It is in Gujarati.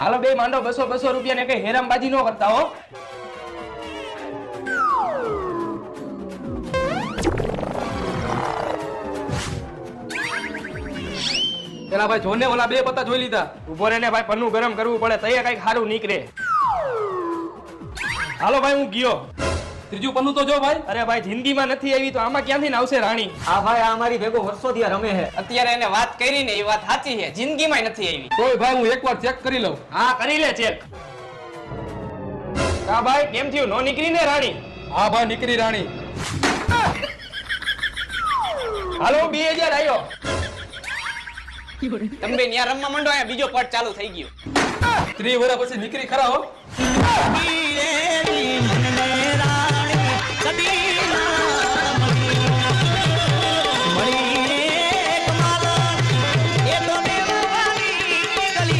હાલો બે માંડો 200 રૂપિયા ને કઈ હેરામબાજી ન કરતા હો. પેલા ભાઈ જોને ઓલા બે પત્તા જોઈ લીધા. ઉભો રે ને ભાઈ, પન્નું ગરમ કરવું પડે તઈએ કઈક સારું નીકળે. હાલો ભાઈ હું ગયો. ત્રીજું પન્નું તો જો ભાઈ. અરે ભાઈ જિંદગીમાં નથી આવી તો આમાં ક્યાંથી આવશે રાણી? આ ભાઈ આ મારી ભેગો વર્ષોથી આ રમે છે. અત્યારે એને વાત કરી ને એ વાત સાચી છે, જિંદગીમાં નથી આવી. તોય ભાઈ હું એકવાર ચેક કરી લઉં. હા કરી લે ચેક. કા ભાઈ કેમ થયું? નો નીકળી ને રાણી? હા ભાઈ નીકળી રાણી. હાલો 2000 આવ્યો. તમે બે ન્યા રમવા માંડો, અહીંયા બીજો પટ ચાલુ થઈ ગયો. 30 વર્ષ પછી નીકળી ખરા હો. કબીરે મનને રાણી કબીર